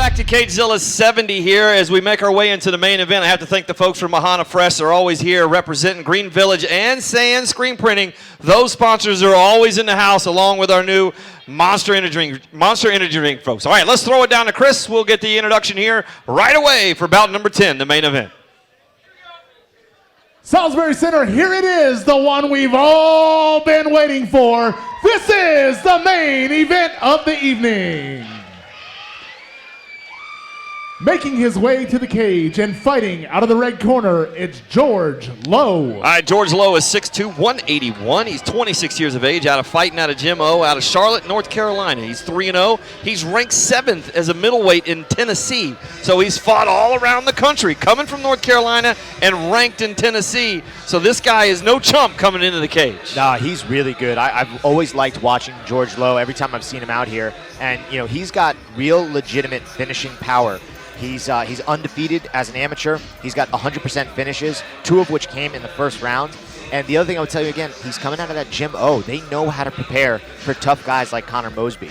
back to CageZilla 70 here as we make our way into the main event. I have to thank the folks from Mahana Fresh. They're always here representing Green Village and Sand Screen Printing. Those sponsors are always in the house along with our new Monster Energy Drink folks. All right, let's throw it down to Chris. We'll get the introduction here right away for bout number 10, the main event. Salisbury Center, here it is, the one we've all been waiting for. This is the main event of the evening. Making his way to the cage and fighting out of the red corner, it's George Lowe. All right, George Lowe is 6'2", 181. He's 26 years of age, fighting out of Jim O, out of Charlotte, North Carolina. He's 3-0. He's ranked 7th as a middleweight in Tennessee. So he's fought all around the country, coming from North Carolina and ranked in Tennessee. So this guy is no chump coming into the cage. Nah, he's really good. I've always liked watching George Lowe every time I've seen him out here. And, you know, he's got real legitimate finishing power. He's undefeated as an amateur. He's got 100% finishes, 2 of which came in the first round. And the other thing I would tell you again, he's coming out of that Jim O. They know how to prepare for tough guys like Connor Mosby.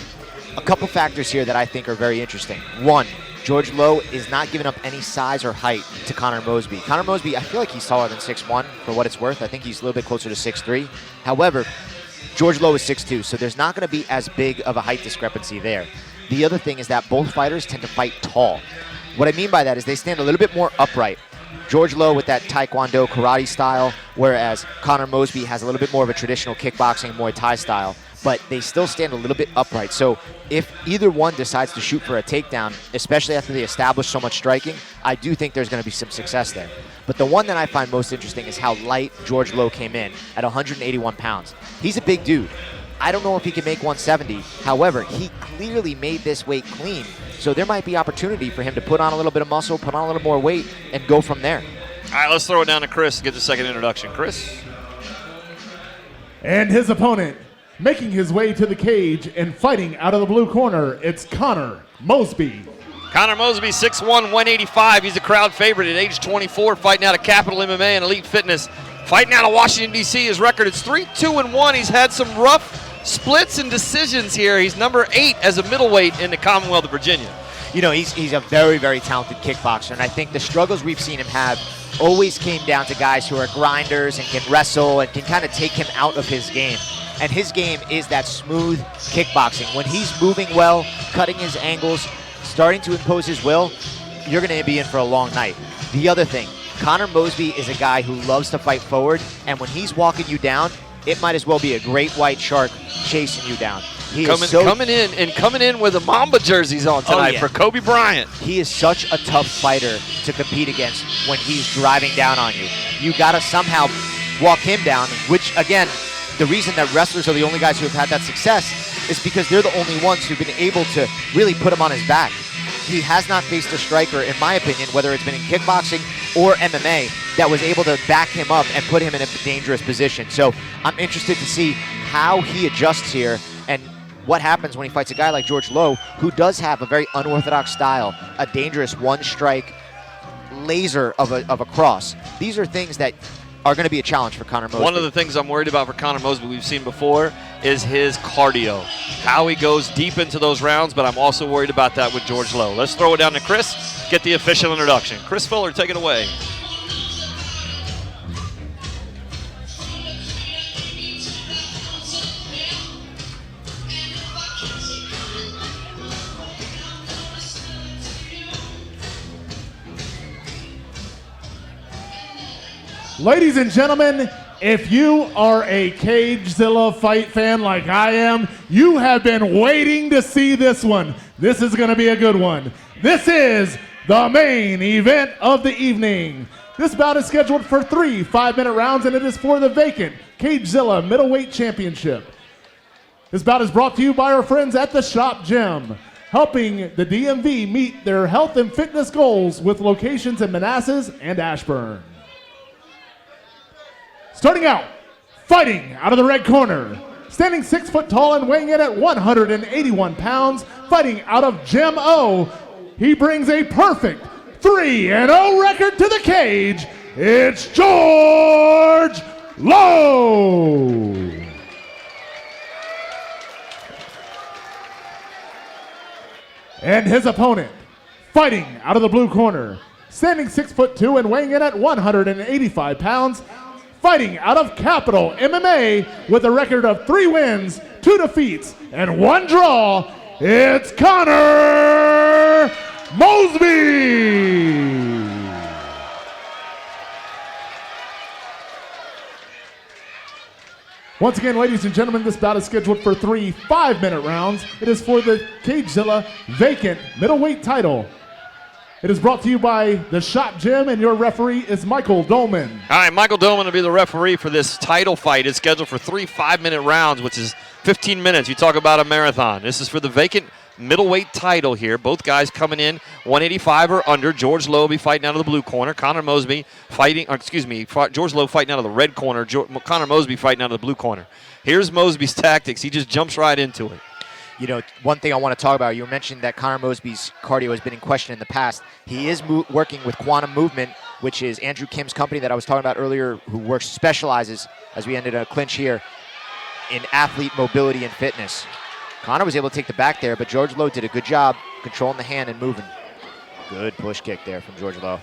A couple factors here that I think are very interesting. One, George Lowe is not giving up any size or height to Connor Mosby. Connor Mosby, I feel like he's taller than 6'1", for what it's worth. I think he's a little bit closer to 6'3". However, George Lowe is 6'2", so there's not going to be as big of a height discrepancy there. The other thing is that both fighters tend to fight tall. What I mean by that is they stand a little bit more upright. George Lowe with that Taekwondo karate style, whereas Connor Mosby has a little bit more of a traditional kickboxing Muay Thai style, but they still stand a little bit upright. So if either one decides to shoot for a takedown, especially after they establish so much striking, I do think there's going to be some success there. But the one that I find most interesting is how light George Lowe came in at 181 pounds. He's a big dude. I don't know if he can make 170. However, he clearly made this weight clean. So there might be opportunity for him to put on a little bit of muscle, put on a little more weight, and go from there. All right, let's throw it down to Chris and get the second introduction. Chris. And his opponent, making his way to the cage and fighting out of the blue corner, it's Connor Mosby. Connor Mosby, 6'1", 185. He's a crowd favorite at age 24, fighting out of Capital MMA and Elite Fitness. Fighting out of Washington, D.C., his record is 3-2-1. He's had some rough splits and decisions here. He's number 8 as a middleweight in the Commonwealth of Virginia. You know, he's a very, very talented kickboxer, and I think the struggles we've seen him have always came down to guys who are grinders and can wrestle and can kind of take him out of his game. And his game is that smooth kickboxing. When he's moving well, cutting his angles, starting to impose his will, you're going to be in for a long night. The other thing, Connor Mosby is a guy who loves to fight forward, and when he's walking you down, it might as well be a great white shark chasing you driving coming in with the Mamba jerseys on tonight for Kobe Bryant. He is such a tough fighter to compete against when he's driving down on you. You got to somehow walk him down, which, again, the reason that wrestlers are the only guys who have had that success is because they're the only ones who've been able to really put him on his back. He has not faced a striker, in my opinion, whether it's been in kickboxing or MMA, that was able to back him up and put him in a dangerous position. So I'm interested to see how he adjusts here and what happens when he fights a guy like George Lowe, who does have a very unorthodox style, a dangerous one-strike laser of a cross. These are things that are going to be a challenge for Connor Mosby. One of the things I'm worried about for Connor Mosby we've seen before is his cardio, how he goes deep into those rounds, but I'm also worried about that with George Lowe. Let's throw it down to Chris, get the official introduction. Chris Fuller, take it away. Ladies and gentlemen, if you are a CageZilla fight fan like I am, you have been waiting to see this one. This is going to be a good one. This is the main event of the evening. This bout is scheduled for 3 5-minute rounds, and it is for the vacant CageZilla Middleweight Championship. This bout is brought to you by our friends at the Shop Gym, helping the DMV meet their health and fitness goals with locations in Manassas and Ashburn. Starting out, fighting out of the red corner, standing 6 foot tall and weighing in at 181 pounds, fighting out of Jim O. He brings a perfect 3-0 record to the cage. It's George Lowe. And his opponent, Fighting out of the blue corner, standing 6'2" and weighing in at 185 pounds, fighting out of Capital MMA with a record of 3 wins, 2 defeats, and 1 draw, it's Connor Mosby. Once again, ladies and gentlemen, this bout is scheduled for 3 5-minute rounds. It is for the CageZilla vacant middleweight title. It is brought to you by the Shop Gym, and your referee is Michael Dolman. All right, Michael Dolman will be the referee for this title fight. It's scheduled for 3 5-minute rounds, which is 15 minutes. You talk about a marathon. This is for the vacant middleweight title here. Both guys coming in 185 or under. George Lowe will be fighting out of the blue corner. Connor Mosby fighting, George Lowe fighting out of the red corner. Connor Mosby fighting out of the blue corner. Here's Mosby's tactics. He just jumps right into it. You know, one thing I want to talk about, you mentioned that Connor Mosby's cardio has been in question in the past. He is working with Quantum Movement, which is Andrew Kim's company that I was talking about earlier, who specializes, as we ended a clinch here, in athlete mobility and fitness. Connor was able to take the back there, but George Lowe did a good job controlling the hand and moving. Good push kick there from George Lowe.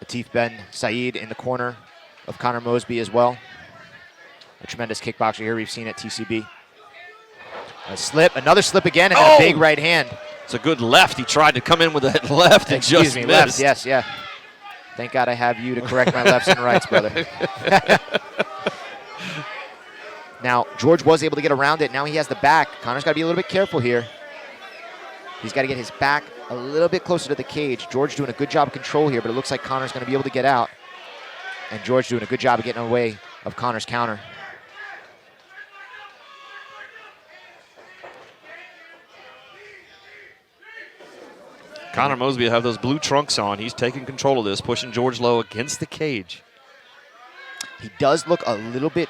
Latif Ben Saeed in the corner of Connor Mosby as well. A tremendous kickboxer here we've seen at TCB. A slip, another slip again, and a big right hand. It's a good left. He tried to come in with that left and just missed. Left, yes, yeah. Thank God I have you to correct my lefts and rights, brother. Now, George was able to get around it. Now he has the back. Connor's got to be a little bit careful here. He's got to get his back a little bit closer to the cage. George doing a good job of control here, but it looks like Connor's going to be able to get out. And George doing a good job of getting away of Connor's counter. Connor Mosby will have those blue trunks on. He's taking control of this, pushing George Lowe against the cage. He does look a little bit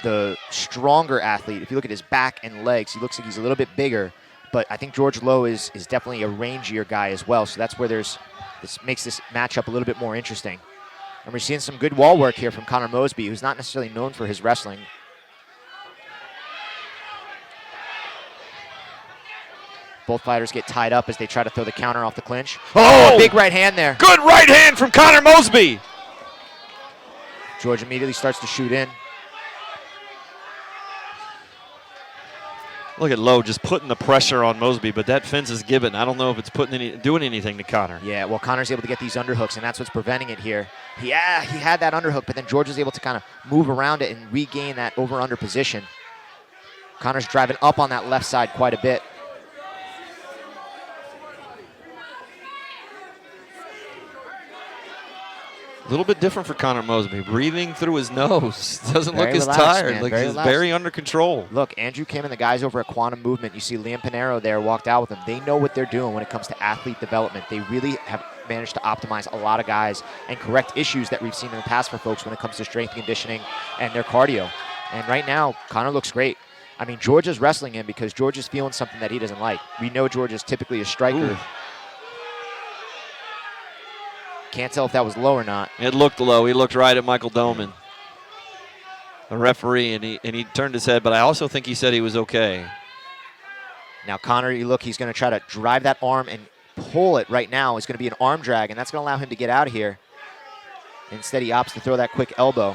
the stronger athlete. If you look at his back and legs, he looks like he's a little bit bigger. But I think George Lowe is definitely a rangier guy as well. So that's where this makes this matchup a little bit more interesting. And we're seeing some good wall work here from Connor Mosby, who's not necessarily known for his wrestling. Both fighters get tied up as they try to throw the counter off the clinch. Oh! Big right hand there. Good right hand from Connor Mosby. George immediately starts to shoot in. Look at Lowe just putting the pressure on Mosby, but that fence is given. I don't know if it's doing anything to Connor. Yeah, well, Connor's able to get these underhooks, and that's what's preventing it here. He had that underhook, but then George was able to kind of move around it and regain that over-under position. Connor's driving up on that left side quite a bit. A little bit different for Connor Mosby. Breathing through his nose. Doesn't look as relaxed, tired. man. Like Very he's relaxed. very under control. Look, Andrew Kim and the guys over at Quantum Movement, you see Liam Pinero there walked out with them. They know what they're doing when it comes to athlete development. They really have managed to optimize a lot of guys and correct issues that we've seen in the past for folks when it comes to strength conditioning and their cardio. And right now, Connor looks great. I mean, George is wrestling him because George is feeling something that he doesn't like. We know George is typically a striker. Ooh. Can't tell if that was low or not. It looked low. He looked right at Michael Dolman, the referee, and he turned his head, but I also think he said he was okay. Now Connor, you look, he's going to try to drive that arm and pull it right now. It's going to be an arm drag, and that's going to allow him to get out of here. Instead, he opts to throw that quick elbow,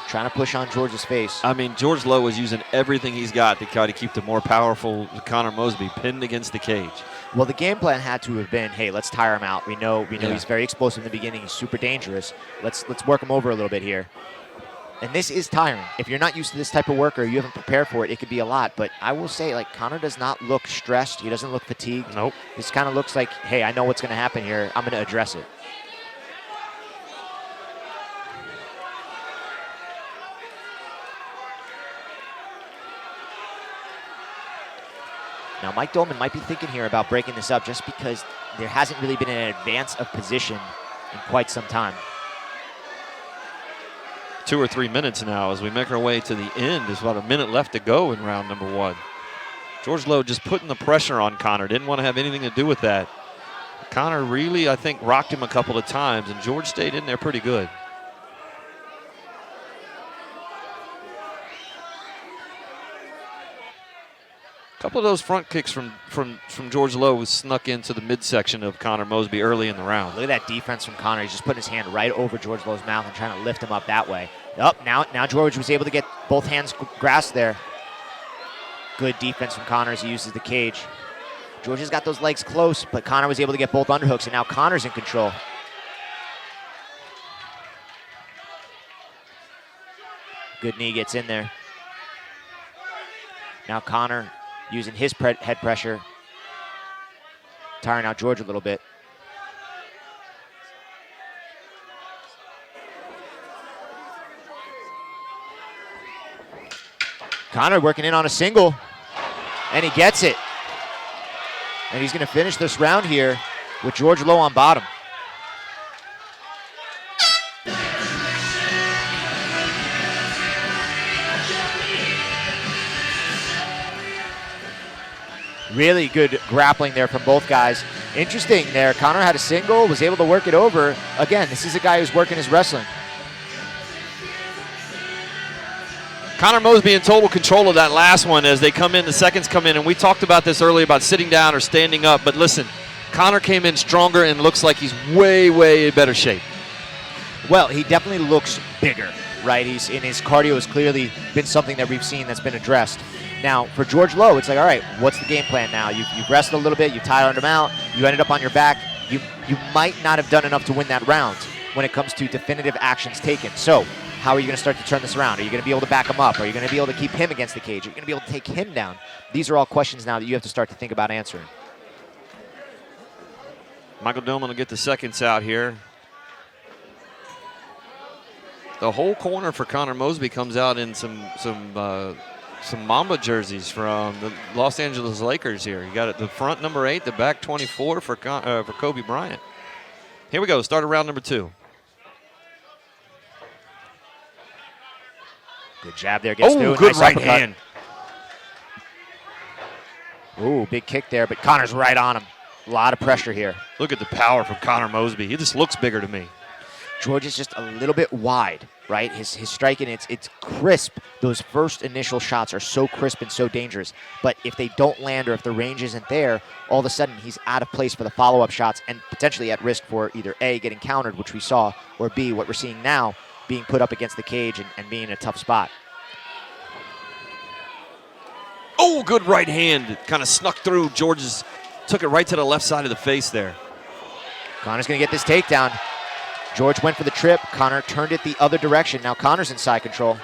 trying to push on George's face. I mean, George Lowe was using everything he's got to try to keep the more powerful Connor Mosby pinned against the cage. Well, the game plan had to have been, hey, let's tire him out. We know he's very explosive in the beginning. He's super dangerous. Let's work him over a little bit here. And this is tiring. If you're not used to this type of work or you haven't prepared for it, it could be a lot. But I will say, like, Connor does not look stressed. He doesn't look fatigued. Nope. This kind of looks like, hey, I know what's going to happen here. I'm going to address it. Now, Mike Dolman might be thinking here about breaking this up just because there hasn't really been an advance of position in quite some time. 2 or 3 minutes now as we make our way to the end. There's about a minute left to go in round number 1. George Lowe just putting the pressure on Connor. Didn't want to have anything to do with that. Connor really, I think, rocked him a couple of times, and George stayed in there pretty good. couple of those front kicks from George Lowe was snuck into the midsection of Connor Mosby early in the round. Look at that defense from Connor. He's just putting his hand right over George Lowe's mouth and trying to lift him up that way. Now George was able to get both hands grasped there. Good defense from Connor as he uses the cage. George has got those legs close, but Connor was able to get both underhooks, and now Connor's in control. Good knee gets in there. Now Connor using his head pressure, tiring out George a little bit. Connor working in on a single, and he gets it. And he's going to finish this round here with George Lowe on bottom. Really good grappling there from both guys. Interesting there. Connor had a single, was able to work it over. Again, this is a guy who's working his wrestling. Connor Mosby in total control of that last one as they come in, the seconds come in, and we talked about this earlier about sitting down or standing up, but listen, Connor came in stronger and looks like he's way, way in better shape. Well, he definitely looks bigger, right? His cardio has clearly been something that we've seen that's been addressed. Now, for George Lowe, it's like, all right, what's the game plan now? You've wrestled a little bit, you tired him out, you ended up on your back. You might not have done enough to win that round when it comes to definitive actions taken. So, how are you going to start to turn this around? Are you going to be able to back him up? Are you going to be able to keep him against the cage? Are you going to be able to take him down? These are all questions now that you have to start to think about answering. Michael Dillman will get the seconds out here. The whole corner for Connor Mosby comes out in some Mamba jerseys from the Los Angeles Lakers here. You got it, the front number 8, the back 24 for Kobe Bryant. Here we go, start of round number 2. Good jab there, gets through. Good nice right uppercut. hand. Ooh, big kick there, but Connor's right on him. A lot of pressure here. Look at the power from Connor Mosby. He just looks bigger to me. George is just a little bit wide, right? His striking, it's crisp. Those first initial shots are so crisp and so dangerous. But if they don't land or if the range isn't there, all of a sudden he's out of place for the follow-up shots and potentially at risk for either A, getting countered, which we saw, or B, what we're seeing now, being put up against the cage and being in a tough spot. Oh, good right hand. Kind of snuck through. George's took it right to the left side of the face there. Connor's going to get this takedown. George went for the trip. Connor turned it the other direction. Now Connor's in side control.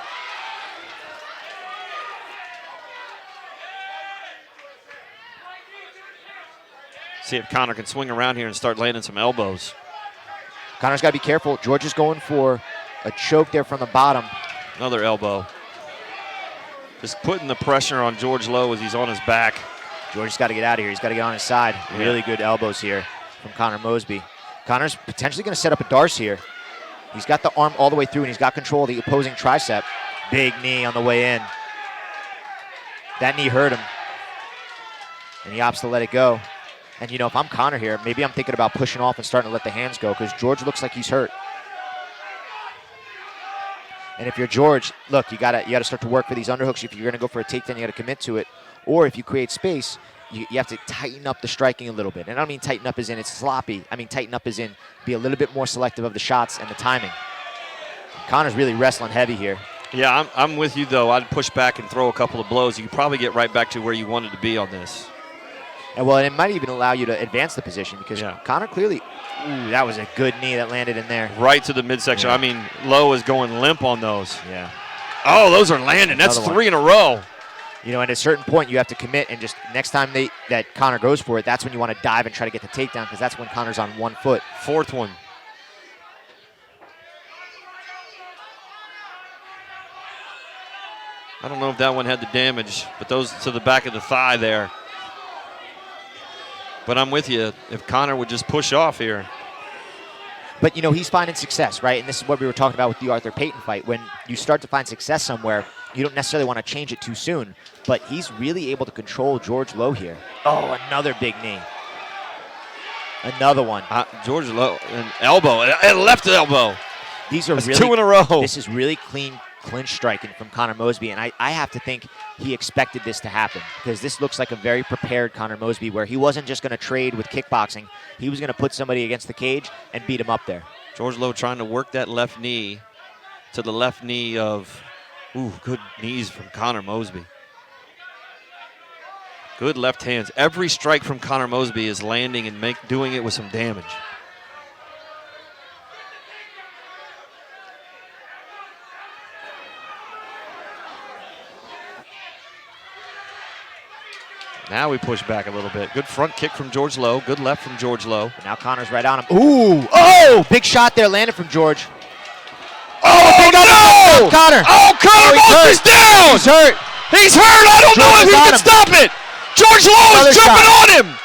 See if Connor can swing around here and start landing some elbows. Connor's got to be careful. George is going for a choke there from the bottom. Another elbow. Just putting the pressure on George Lowe as he's on his back. George's got to get out of here. He's got to get on his side. Yeah. Really good elbows here from Connor Mosby. Connor's potentially going to set up a Darce here. He's got the arm all the way through, and he's got control of the opposing tricep. Big knee on the way in. That knee hurt him, and he opts to let it go. And, you know, if I'm Connor here, maybe I'm thinking about pushing off and starting to let the hands go because George looks like he's hurt. And if you're George, look, you gotta start to work for these underhooks. If you're going to go for a takedown, you got to commit to it. Or if you create space, you have to tighten up the striking a little bit. And I don't mean tighten up as in it's sloppy. I mean tighten up as in be a little bit more selective of the shots and the timing. Connor's really wrestling heavy here. Yeah, I'm with you, though. I'd push back and throw a couple of blows. You could probably get right back to where you wanted to be on this. And well, it might even allow you to advance the position because Connor clearly, ooh, that was a good knee that landed in there. Right to the midsection. Yeah. I mean, Lowe is going limp on those. Yeah. Oh, those are landing. That's 3 in a row. You know, at a certain point, you have to commit, and just next time that Connor goes for it, that's when you want to dive and try to get the takedown because that's when Connor's on one foot. Fourth one. I don't know if that one had the damage, but those to the back of the thigh there. But I'm with you. If Connor would just push off here. But, you know, he's finding success, right? And this is what we were talking about with the Arthur Payton fight. When you start to find success somewhere, you don't necessarily want to change it too soon. But he's really able to control George Lowe here. Oh, another big knee. Another one. George Lowe, an elbow, a left elbow. These are That's really 2 in a row. This is really clean clinch striking from Connor Mosby, and I have to think he expected this to happen, because this looks like a very prepared Connor Mosby, where he wasn't just going to trade with kickboxing. He was going to put somebody against the cage and beat him up there. George Lowe trying to work that left knee to the left knee of, good knees from Connor Mosby. Good left hands. Every strike from Connor Mosby is landing and doing it with some damage. Now we push back a little bit. Good front kick from George Lowe. Good left from George Lowe. But now Connor's right on him. Ooh! Oh! Big shot there landed from George. Oh, no! Connor! Oh, Connor Mosby's down! He's hurt. He's hurt! I don't know if he can stop it! George Lowe is jumping on him!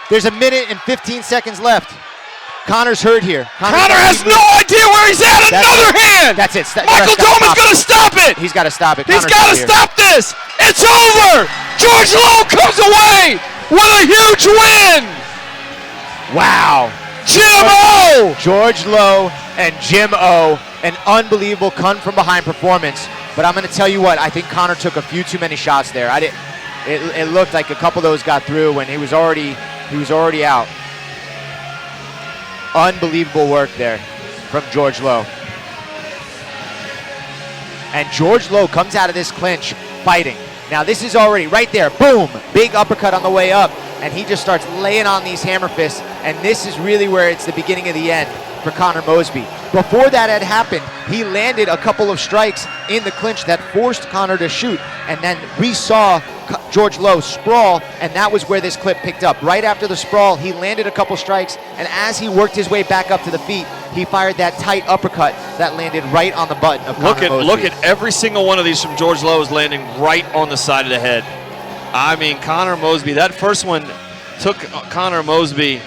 There's a minute and 15 seconds left. Connor's hurt here. Connor has no idea where he's at. Another hand! That's it. Michael Doman's going to stop it! He's got to stop it. He's got to stop this! It's over! George Lowe comes away with a huge win! Wow. Jim O! George Lowe and Jim O. An unbelievable come-from-behind performance. But I'm going to tell you what, I think Connor took a few too many shots there. It looked like a couple of those got through when he was already out. Unbelievable work there from George Lowe. And George Lowe comes out of this clinch fighting. Now this is already right there, boom, big uppercut on the way up, and he just starts laying on these hammer fists, and this is really where it's the beginning of the end for Connor Mosby. Before that had happened, he landed a couple of strikes in the clinch that forced Connor to shoot, and then we saw George Lowe sprawl, and that was where this clip picked up. Right after the sprawl, he landed a couple strikes, and as he worked his way back up to the feet, he fired that tight uppercut that landed right on the button of Connor Mosby. Look at every single one of these from George Lowe is landing right on the side of the head. I mean, Connor Mosby, that first one took Connor Mosby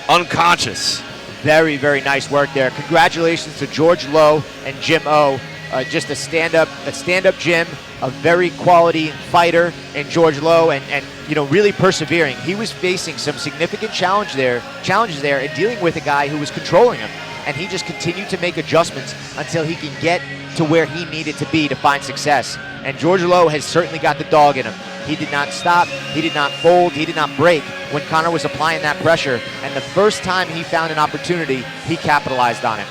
unconscious. Very, very nice work there. Congratulations to George Lowe and Jim O. Just a stand-up Jim, a very quality fighter in George Lowe, and really persevering. He was facing some significant challenges there and dealing with a guy who was controlling him, and he just continued to make adjustments until he can get to where he needed to be to find success. And George Lowe has certainly got the dog in him. He did not stop, he did not fold, he did not break when Connor was applying that pressure, and the first time he found an opportunity, he capitalized on it.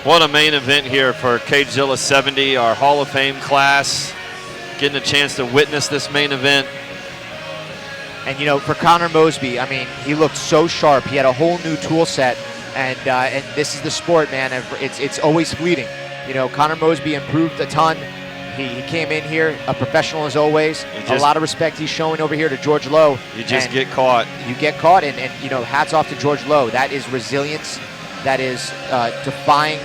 What a main event here for CageZilla 70, our Hall of Fame class, getting a chance to witness this main event. And for Connor Mosby, I mean, he looked so sharp. He had a whole new tool set, and this is the sport, man. It's always fleeting. Connor Mosby improved a ton. He came in here a professional as always. A lot of respect he's showing over here to George Lowe. You just get caught. You get caught, and hats off to George Lowe. That is resilience. That is defying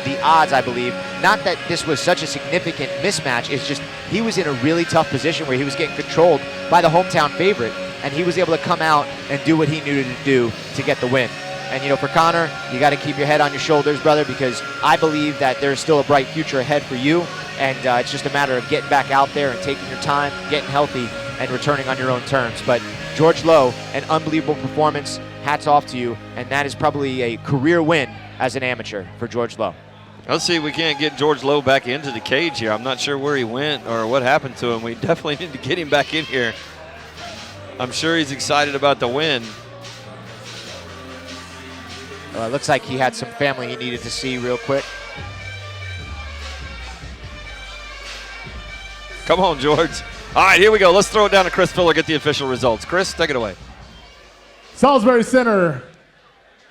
the odds, I believe. Not that this was such a significant mismatch. It's just he was in a really tough position where he was getting controlled by the hometown favorite, and he was able to come out and do what he needed to do to get the win. And for Connor, you got to keep your head on your shoulders, brother, because I believe that there's still a bright future ahead for you, and it's just a matter of getting back out there and taking your time, getting healthy, and returning on your own terms. But George Lowe, an unbelievable performance. Hats off to you, and that is probably a career win as an amateur for George Lowe. Let's see if we can't get George Lowe back into the cage here. I'm not sure where he went or what happened to him. We definitely need to get him back in here. I'm sure he's excited about the win. Well, it looks like he had some family he needed to see real quick. Come on, George. All right, here we go. Let's throw it down to Chris Filler, get the official results. Chris, take it away. Salisbury Center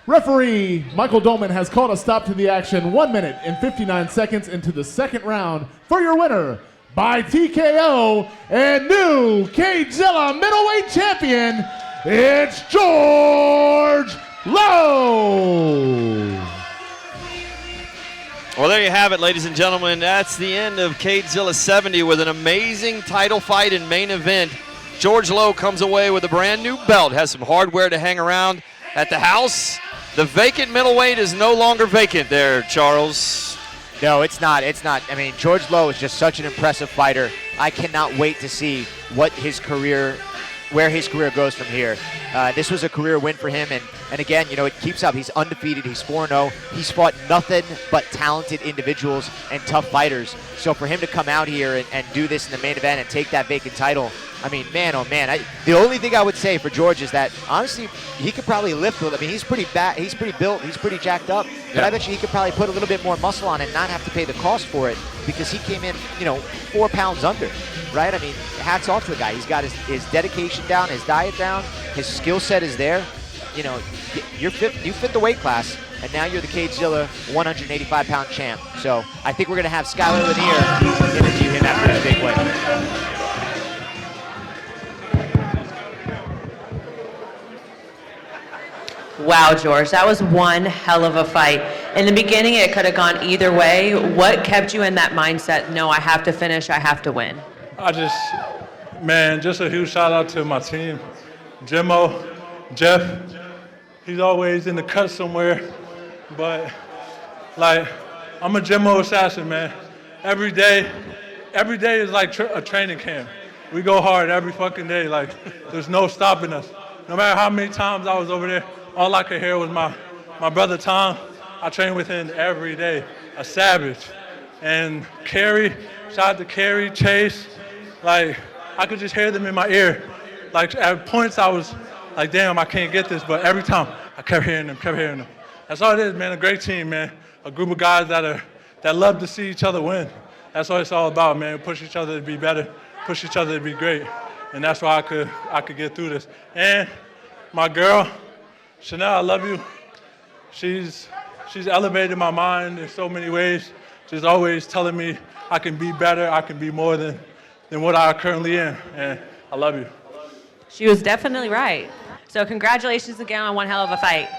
referee Michael Dolman has called a stop to the action 1 minute and 59 seconds into the second round for your winner by TKO and new CageZilla middleweight champion, it's George Lowe. Well, there you have it, ladies and gentlemen. That's the end of CageZilla 70 with an amazing title fight and main event. George Lowe comes away with a brand new belt, has some hardware to hang around at the house. The vacant middleweight is no longer vacant there, Charles. No, it's not. It's not. I mean, George Lowe is just such an impressive fighter. I cannot wait to see what his career where his career goes from here. This was a career win for him, and again, you know, it keeps up. He's undefeated. He's 4-0. He's fought nothing but talented individuals and tough fighters. So for him to come out here and do this in the main event and take that vacant title, I mean, man, oh man. The only thing I would say for George is that, honestly, he could probably lift. I mean, he's pretty he's pretty built, he's pretty jacked up, but I bet you he could probably put a little bit more muscle on it and not have to pay the cost for it, because he came in, you know, 4 pounds under, right? I mean, hats off to the guy. He's got his dedication down, his diet down, his skill set is there. You know, you fit the weight class, and now you're the CageZilla 185-pound champ. So I think we're going to have Skylar Lanier interview him after his big win. Wow, George, that was one hell of a fight. In the beginning, it could have gone either way. What kept you in that mindset? No, I have to finish, I have to win. Just a huge shout out to my team. Jimmo, Jeff, he's always in the cut somewhere. But, like, I'm a Jimmo assassin, man. Every day is like a training camp. We go hard every fucking day. Like, there's no stopping us. No matter how many times I was over there, all I could hear was my brother Tom. I train with him every day, a savage. And Kerry, shout out to Kerry, Chase, like, I could just hear them in my ear. Like, at points I was like, damn, I can't get this, but every time I kept hearing them. That's all it is, man, a great team, man. A group of guys that love to see each other win. That's what it's all about, man. Push each other to be better, push each other to be great. And that's why I could get through this. And my girl, Chanel, I love you. She's elevated my mind in so many ways. She's always telling me I can be better, I can be more than what I currently am. And I love you. She was definitely right. So congratulations again on one hell of a fight.